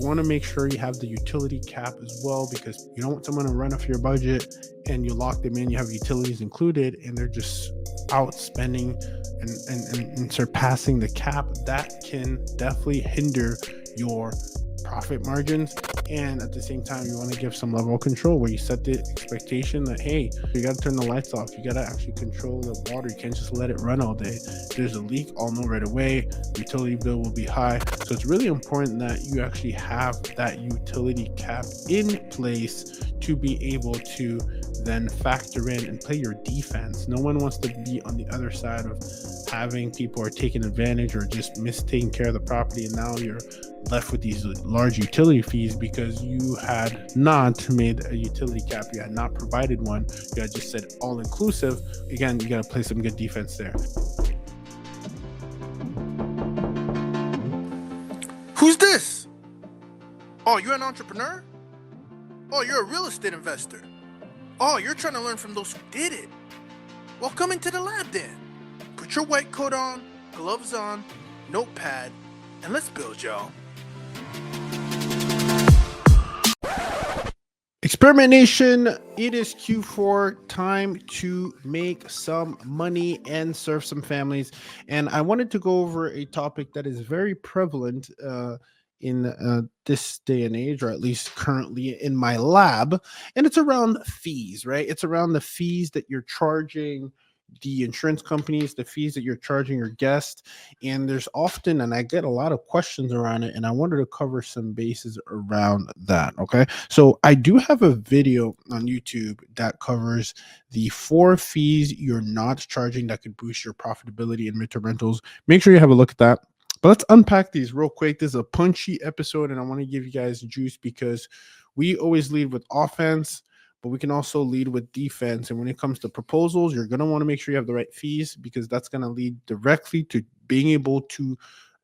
want to make sure you have the utility cap as well, because you don't want someone to run off your budget and you lock them in, you have utilities included, and they're just outspending and surpassing the cap. That can definitely hinder your profit margins. And at the same time, you want to give some level of control where you set the expectation that, hey, you got to turn the lights off, you got to actually control the water, you can't just let it run all day. If there's a leak, I'll know right away, the utility bill will be high. So it's really important that you actually have that utility cap in place to be able to then factor in and play your defense. No one wants to be on the other side of having people are taking advantage or just mistaking care of the property, and now you're left with these large utility fees because you had not made a utility cap, you had not provided one, you had just said all inclusive. Again, you got to play some good defense there. Who's this? Oh, you're an entrepreneur? Oh, you're a real estate investor? Oh, you're trying to learn from those who did it? Well, come into the lab then. Put your white coat on, gloves on, notepad, and let's build, y'all. Experiment Nation, it is Q4, time to make some money and serve some families. And I wanted to go over a topic that is very prevalent in this day and age, or at least currently in my lab. And it's around fees, right? It's around the fees that you're charging the insurance companies, the fees that you're charging your guests. And there's often, and I get a lot of questions around it, and I wanted to cover some bases around that. Okay. So I do have a video on YouTube that covers the 4 fees you're not charging that could boost your profitability in midterm rentals. Make sure you have a look at that. But let's unpack these real quick. This is a punchy episode, and I want to give you guys juice because we always lead with offense, but we can also lead with defense. And when it comes to proposals, you're going to want to make sure you have the right fees, because that's going to lead directly to being able to,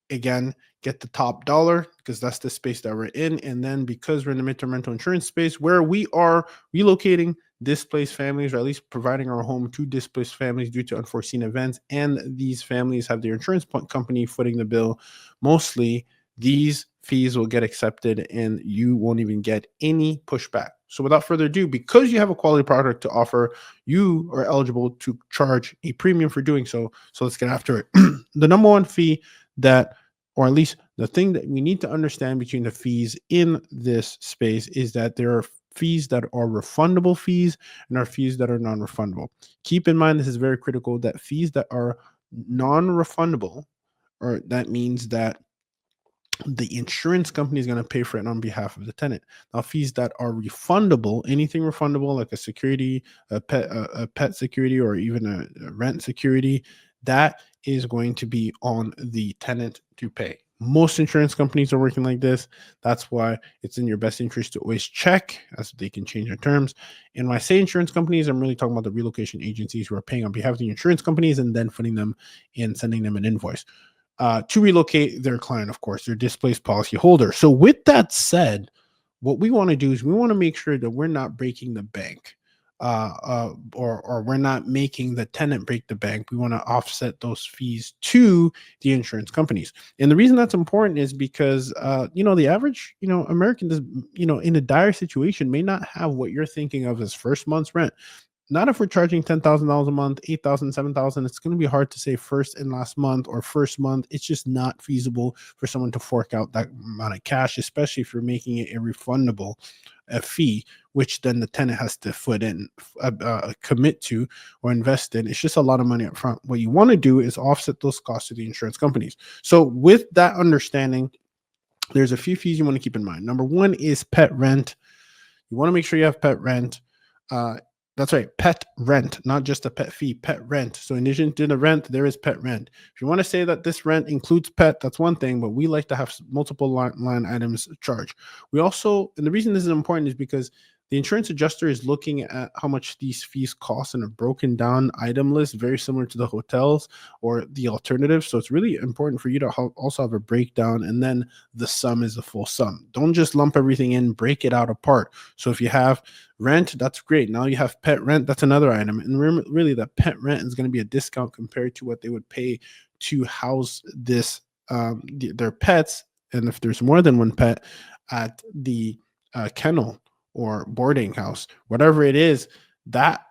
again, get the top dollar, because that's the space that we're in. And then because we're in the midterm rental insurance space where we are relocating displaced families, or at least providing our home to displaced families due to unforeseen events, and these families have their insurance company footing the bill, mostly these fees will get accepted and you won't even get any pushback. So without further ado, because you have a quality product to offer, you are eligible to charge a premium for doing so. So let's get after it. The number one fee that, or at least the thing that we need to understand between the fees in this space, is that there are fees that are refundable fees and are fees that are non-refundable. Keep in mind, this is very critical, that fees that are non-refundable, or that means that the insurance company is going to pay for it on behalf of the tenant. Now, fees that are refundable, anything refundable like a security, a pet security, or even a rent security, that is going to be on the tenant to pay. Most insurance companies are working like this. That's why it's in your best interest to always check, as they can change their terms. And when I say insurance companies, I'm really talking about the relocation agencies who are paying on behalf of the insurance companies and then putting them and sending them an invoice to relocate their client, of course, their displaced policy holder. So with that said, what we want to do is we want to make sure that we're not breaking the bank, or we're not making the tenant break the bank. We want to offset those fees to the insurance companies. And the reason that's important is because, the average, American does, in a dire situation may not have what you're thinking of as first month's rent. Not if we're charging $10,000 a month, $8,000, $7,000. It's going to be hard to say first and last month or first month. It's just not feasible for someone to fork out that amount of cash, especially if you're making it a refundable fee, which then the tenant has to commit to or invest in. It's just a lot of money up front. What you want to do is offset those costs to the insurance companies. So with that understanding, there's a few fees you want to keep in mind. Number one is pet rent. You want to make sure you have pet rent. That's right, pet rent, not just a pet fee, pet rent. So in addition to the rent, there is pet rent. If you want to say that this rent includes pet, that's one thing, but we like to have multiple line items charged. We also, and the reason this is important is because the insurance adjuster is looking at how much these fees cost in a broken down item list, very similar to the hotels or the alternative. So it's really important for you to also have a breakdown, and then the sum is the full sum. Don't just lump everything in, break it out apart. So if you have rent, that's great. Now you have pet rent, that's another item. And really the pet rent is going to be a discount compared to what they would pay to house this their pets. And if there's more than one pet, at the kennel or boarding house, whatever it is, that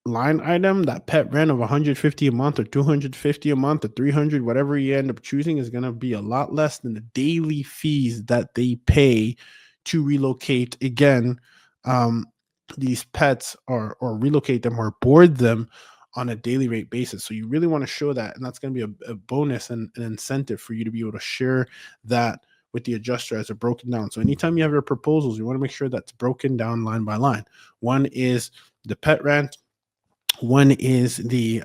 line item, that pet rent of 150 a month or 250 a month or 300, whatever you end up choosing, is going to be a lot less than the daily fees that they pay to relocate again, um, these pets, or relocate them or board them on a daily rate basis. So you really want to show that, and that's going to be a bonus and an incentive for you to be able to share that with the adjuster as a broken down. So anytime you have your proposals, you want to make sure that's broken down line by line. One is the pet rent, one is the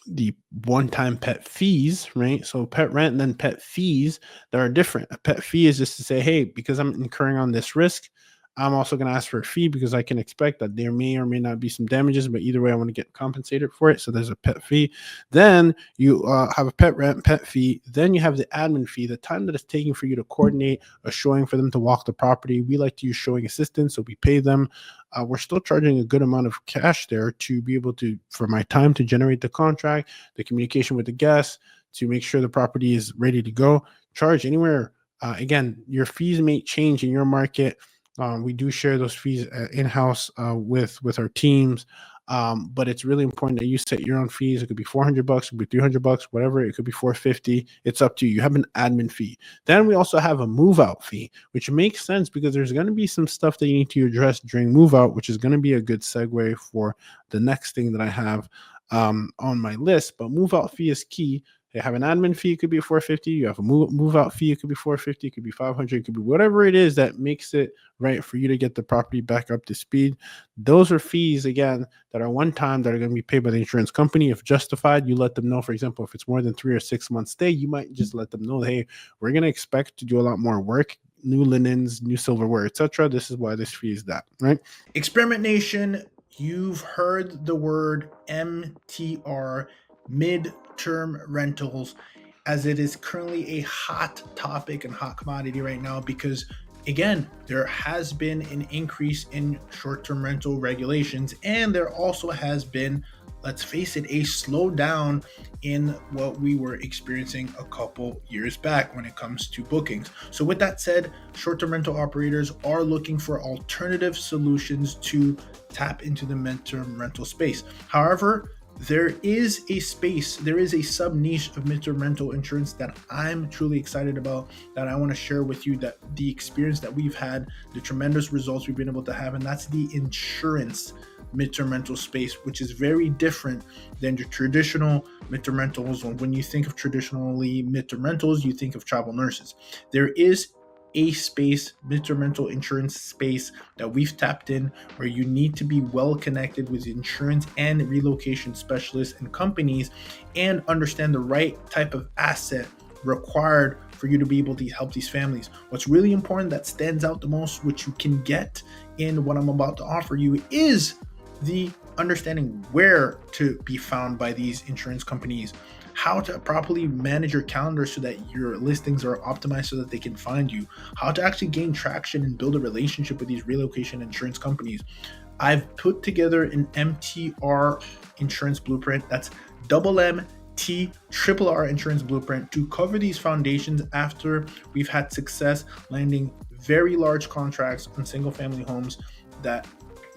the one-time pet fees, right? So pet rent and then pet fees that are different. A pet fee is just to say, hey, because I'm incurring on this risk, I'm also going to ask for a fee because I can expect that there may or may not be some damages, but either way, I want to get compensated for it. So there's a pet fee. Then you have a pet rent, pet fee. Then you have the admin fee, the time that it's taking for you to coordinate a showing for them to walk the property. We like to use showing assistants, so we pay them. We're still charging a good amount of cash there to be able to, for my time to generate the contract, the communication with the guests, to make sure the property is ready to go. Charge anywhere. Again, your fees may change in your market. We do share those fees in-house with our teams. But it's really important that you set your own fees. It could be $400, it could be $300, whatever. It could be $450. It's up to you. You have an admin fee. Then we also have a move out fee, which makes sense because there's going to be some stuff that you need to address during move out, which is going to be a good segue for the next thing that I have on my list. But move out fee is key. They have an admin fee, it could be $450. You have a move out fee, it could be $450, it could be $500, it could be whatever it is that makes it right for you to get the property back up to speed. Those are fees, again, that are one time, that are going to be paid by the insurance company. If justified, you let them know. For example, if it's more than 3 or 6 months stay, you might just let them know, hey, we're going to expect to do a lot more work, new linens, new silverware, etc. This is why this fee is that, right? Experiment Nation, you've heard the word MTR, mid-term rentals, as it is currently a hot topic and hot commodity right now because, again, there has been an increase in short-term rental regulations, and there also has been, let's face it, a slowdown in what we were experiencing a couple years back when it comes to bookings. So with that said, short-term rental operators are looking for alternative solutions to tap into the mid-term rental space. However, there is a space, there is a sub niche of mid-term rental insurance that I'm truly excited about, that I want to share with you, that the experience that we've had, the tremendous results we've been able to have, and that's the insurance mid-term rental space, which is very different than your traditional mid-term rentals. When you think of traditionally mid-term rentals, you think of travel nurses. There is a space, mid-term rental insurance space, that we've tapped in, where you need to be well connected with insurance and relocation specialists and companies and understand the right type of asset required for you to be able to help these families. What's really important, that stands out the most, which you can get in what I'm about to offer you, is the understanding where to be found by these insurance companies, how to properly manage your calendar so that your listings are optimized so that they can find you, how to actually gain traction and build a relationship with these relocation insurance companies. I've put together an MTR insurance blueprint. That's MTRR insurance blueprint to cover these foundations after we've had success landing very large contracts on single family homes that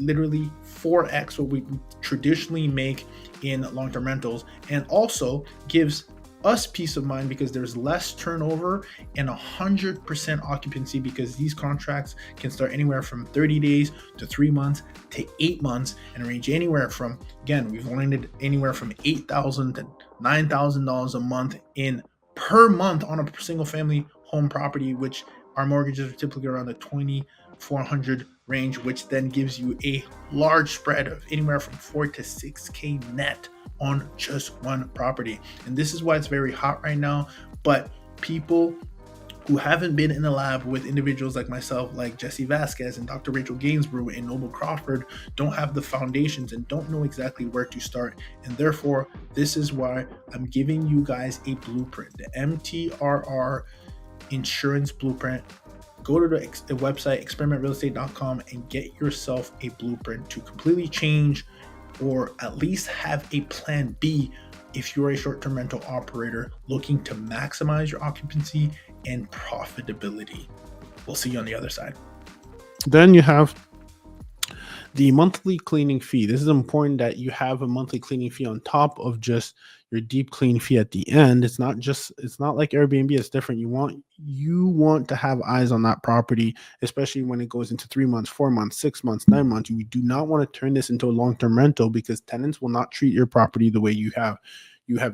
literally 4x what we traditionally make in long-term rentals, and also gives us peace of mind because there's less turnover and 100% occupancy, because these contracts can start anywhere from 30 days to 3 months to 8 months and range anywhere from, again, we've landed anywhere from $8,000 to $9,000 a month in per month on a single family home property, which our mortgages are typically around the 2,400 range, which then gives you a large spread of anywhere from 4 to 6K net on just one property. And this is why it's very hot right now. But people who haven't been in the lab with individuals like myself, like Jesse Vasquez and Dr. Rachel Gainsborough and Noble Crawford, don't have the foundations and don't know exactly where to start. And therefore, this is why I'm giving you guys a blueprint, the MTRR insurance blueprint. Go to the website, experimentrealestate.com, and get yourself a blueprint to completely change, or at least have a plan B if you're a short-term rental operator looking to maximize your occupancy and profitability. We'll see you on the other side. Then you have the monthly cleaning fee. This is important that you have a monthly cleaning fee on top of just your deep clean fee at the end. It's not like Airbnb. It's different. You want to have eyes on that property, especially when it goes into 3 months, 4 months, 6 months, 9 months. You do not want to turn this into a long-term rental, because tenants will not treat your property the way you have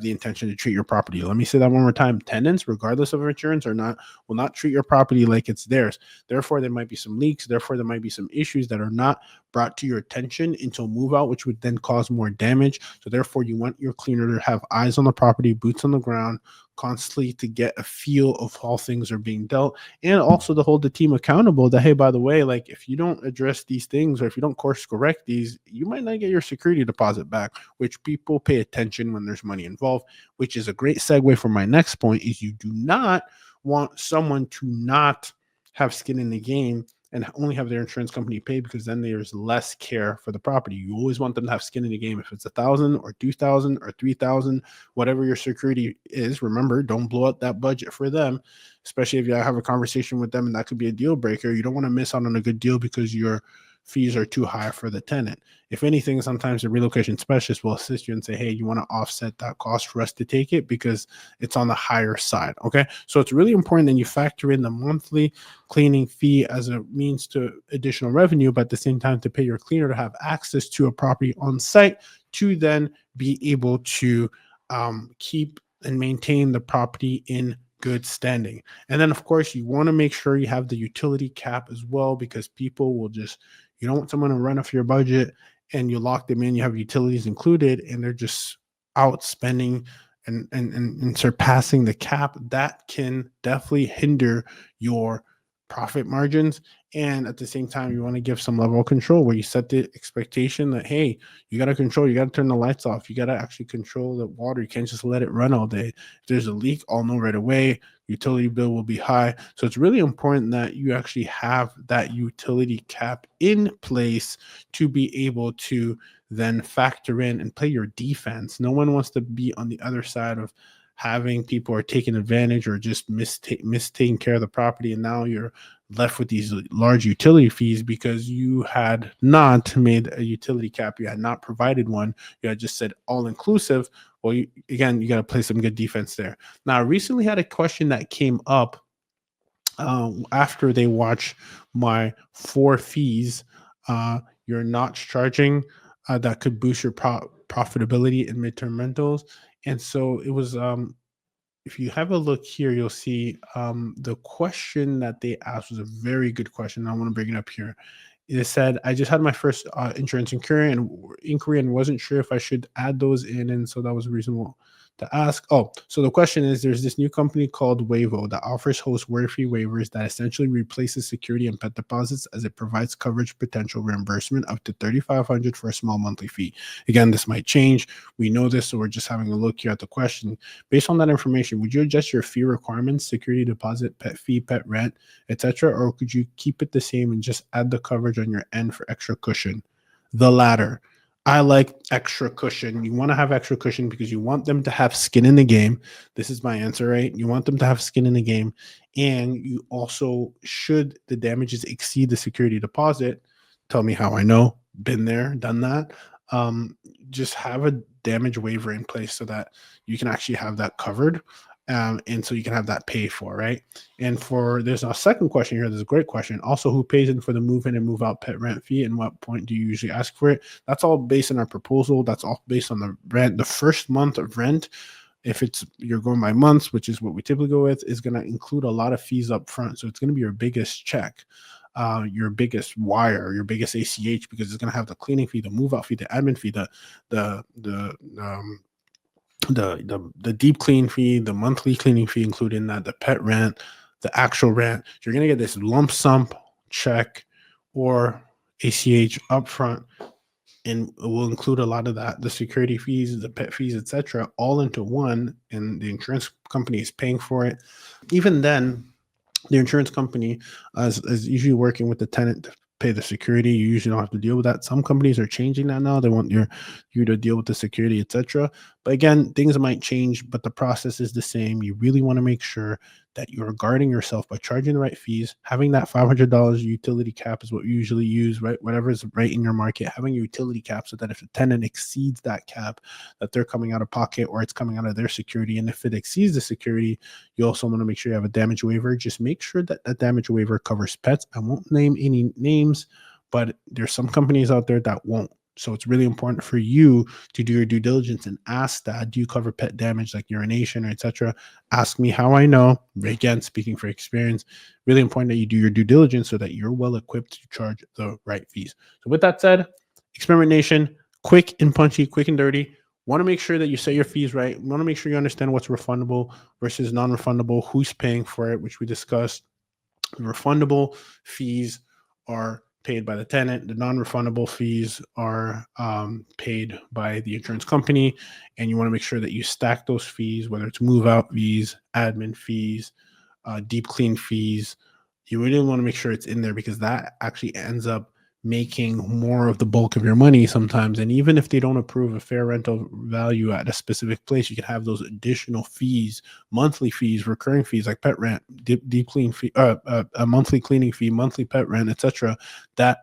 the intention to treat your property. Let me say that one more time. Tenants, regardless of insurance or not, will not treat your property like it's theirs. Therefore, there might be some leaks. Therefore, there might be some issues that are not brought to your attention until move out, which would then cause more damage. So therefore, you want your cleaner to have eyes on the property, boots on the ground, constantly to get a feel of how things are being dealt, and also to hold the team accountable that, hey, by the way, like, if you don't address these things, or if you don't course correct these, you might not get your security deposit back, which people pay attention when there's money involved, which is a great segue for my next point. Is you do not want someone to not have skin in the game and only have their insurance company pay, because then there's less care for the property. You always want them to have skin in the game. If it's 1,000 or 2,000 or 3,000, whatever your security is, remember, don't blow up that budget for them, especially if you have a conversation with them and that could be a deal breaker. You don't want to miss out on a good deal because your fees are too high for the tenant. If anything, sometimes the relocation specialist will assist you and say, hey, you want to offset that cost for us to take it because it's on the higher side. Okay. So it's really important that you factor in the monthly cleaning fee as a means to additional revenue, but at the same time to pay your cleaner to have access to a property on site to then be able to keep and maintain the property in good standing. And then, of course, you want to make sure you have the utility cap as well, because people will just, you don't want someone to run off your budget and you lock them in, you have utilities included, and they're just out spending and surpassing the cap. That can definitely hinder your profit margins. And at the same time, you want to give some level of control where you set the expectation that, hey, you got to control, you got to turn the lights off, you got to actually control the water. You can't just let it run all day. If there's a leak, I'll know right away. Utility bill will be high. So it's really important that you actually have that utility cap in place to be able to then factor in and play your defense. No one wants to be on the other side of having people are taking advantage or just mistaking care of the property, and now you're left with these large utility fees because you had not made a utility cap, you had not provided one, you had just said all inclusive. Well, you got to play some good defense there. Now, I recently had a question that came up after they watched my 4 fees you're not charging that could boost your profitability in midterm rentals. And so it was if you have a look here, you'll see the question that they asked was a very good question. I want to bring it up here. It said, I just had my first insurance inquiry and wasn't sure if I should add those in. And so that was reasonable to ask. Oh, so the question is, there's this new company called Wavo that offers host worry-free waivers that essentially replaces security and pet deposits, as it provides coverage potential reimbursement up to $3,500 for a small monthly fee. Again, this might change. We know this, so we're just having a look here at the question. Based on that information, would you adjust your fee requirements, security deposit, pet fee, pet rent, etc., or could you keep it the same and just add the coverage on your end for extra cushion? The latter. I like extra cushion. You want to have extra cushion because you want them to have skin in the game. This is my answer, right? You want them to have skin in the game. And you also, should the damages exceed the security deposit, tell me how I know, been there, done that. Just have a damage waiver in place so that you can actually have that covered. And so you can have that paid for, right? And there's a second question here. There's a great question. Also, who pays in for the move in and move out pet rent fee, and what point do you usually ask for it? That's all based on our proposal. That's all based on the rent. The first month of rent, if you're going by months, which is what we typically go with, is going to include a lot of fees up front. So it's going to be your biggest check, your biggest wire, your biggest ACH, because it's going to have the cleaning fee, the move out fee, the admin fee, the deep clean fee, the monthly cleaning fee, including that, the pet rent, the actual rent. You're going to get this lump sum check or ACH upfront, and it will include a lot of that, the security fees, the pet fees, etc., all into one, and the insurance company is paying for it. Even then, the insurance company is usually working with the tenant to pay the security. You usually don't have to deal with that. Some companies are changing that now. They want you to deal with the security, etc. But again, things might change, but the process is the same. You really want to make sure that you're guarding yourself by charging the right fees. Having that $500 utility cap is what we usually use, right? Whatever is right in your market, having a utility cap so that if a tenant exceeds that cap, that they're coming out of pocket or it's coming out of their security. And if it exceeds the security, you also want to make sure you have a damage waiver. Just make sure that that damage waiver covers pets. I won't name any names, but there's some companies out there that won't. So it's really important for you to do your due diligence and ask that, do you cover pet damage like urination or etc.? Ask me how I know. Again, speaking for experience, really important that you do your due diligence so that you're well equipped to charge the right fees. So with that said, Experiment Nation, quick and punchy, quick and dirty. Want to make sure that you set your fees right. Want to make sure you understand what's refundable versus non-refundable, who's paying for it, which we discussed. The refundable fees are paid by the tenant. The non-refundable fees are paid by the insurance company. And you want to make sure that you stack those fees, whether it's move out fees, admin fees, deep clean fees. You really want to make sure it's in there because that actually ends up making more of the bulk of your money sometimes. And even if they don't approve a fair rental value at a specific place, you can have those additional fees, monthly fees, recurring fees like pet rent, deep clean fee, a monthly cleaning fee, monthly pet rent, etc. That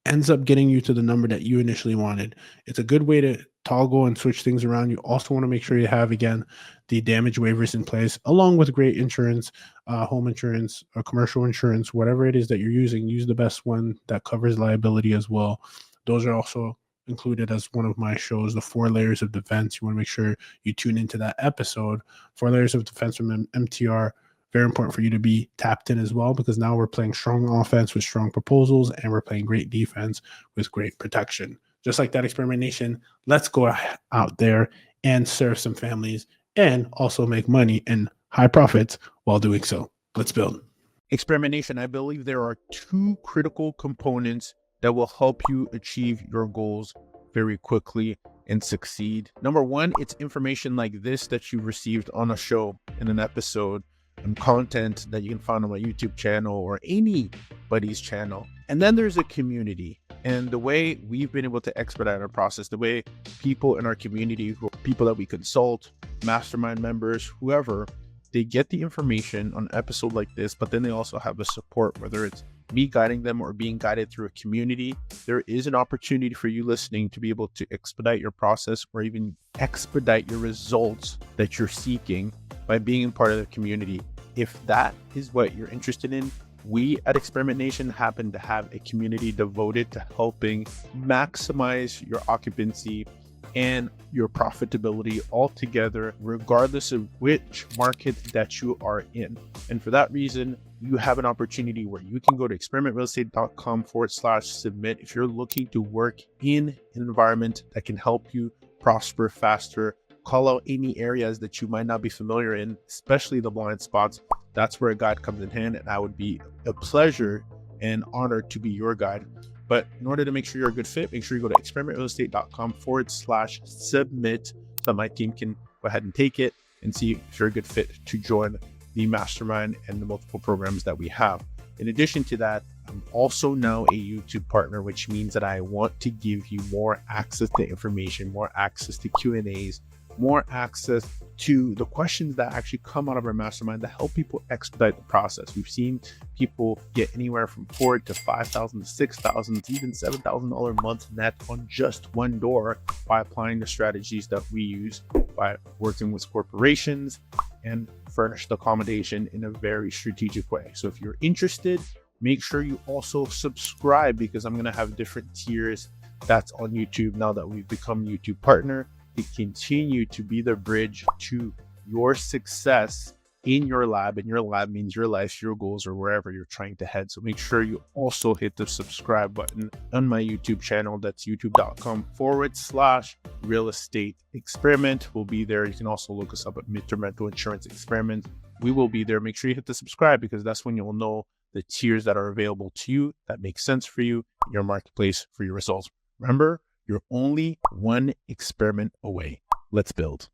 ends up getting you to the number that you initially wanted. It's a good way to toggle and switch things around. You also want to make sure you have, again, the damage waivers in place, along with great insurance, home insurance, or commercial insurance, whatever it is that you're using. Use the best one that covers liability as well. Those are also included as one of my shows, the 4 layers of defense. You want to make sure you tune into that episode. 4 layers of defense from MTR. Very important for you to be tapped in as well, because now we're playing strong offense with strong proposals and we're playing great defense with great protection. Just like that, Experiment Nation, let's go out there and serve some families and also make money and high profits while doing so. Let's build. Experiment Nation, I believe there are 2 critical components that will help you achieve your goals very quickly and succeed. Number 1, it's information like this that you received on a show, in an episode, and content that you can find on my YouTube channel or anybody's channel. And then there's a community. And the way we've been able to expedite our process, the way people in our community, people that we consult, mastermind members, whoever, they get the information on an episode like this, but then they also have the support, whether it's me guiding them or being guided through a community. There is an opportunity for you listening to be able to expedite your process or even expedite your results that you're seeking by being in part of the community. If that is what you're interested in, we at Experiment Nation happen to have a community devoted to helping maximize your occupancy and your profitability altogether, regardless of which market that you are in. And for that reason, you have an opportunity where you can go to experimentrealestate.com/submit if you're looking to work in an environment that can help you prosper faster. Call out any areas that you might not be familiar in, especially the blind spots. That's where a guide comes in hand, and I would be a pleasure and honor to be your guide. But in order to make sure you're a good fit, make sure you go to experimentrealestate.com/submit so that my team can go ahead and take it and see if you're a good fit to join the mastermind and the multiple programs that we have. In addition to that, I'm also now a YouTube partner, which means that I want to give you more access to information, more access to Q&As, more access to the questions that actually come out of our mastermind that help people expedite the process. We've seen people get anywhere from $4,000 to $5,000 to $6,000 to even $7,000 a month net on just one door by applying the strategies that we use by working with corporations and furnished accommodation in a very strategic way. So if you're interested, make sure you also subscribe, because I'm going to have different tiers that's on YouTube now that we've become YouTube partner, to continue to be the bridge to your success in your lab. And your lab means your life, your goals, or wherever you're trying to head. So make sure you also hit the subscribe button on my YouTube channel. That's youtube.com/real estate experiment. We'll be there. You can also look us up at MidTerm Rental Insurance Experiment. We will be there. Make sure you hit the subscribe, because that's when you'll know the tiers that are available to you that make sense for you, your marketplace, for your results. Remember, you're only one experiment away. Let's build.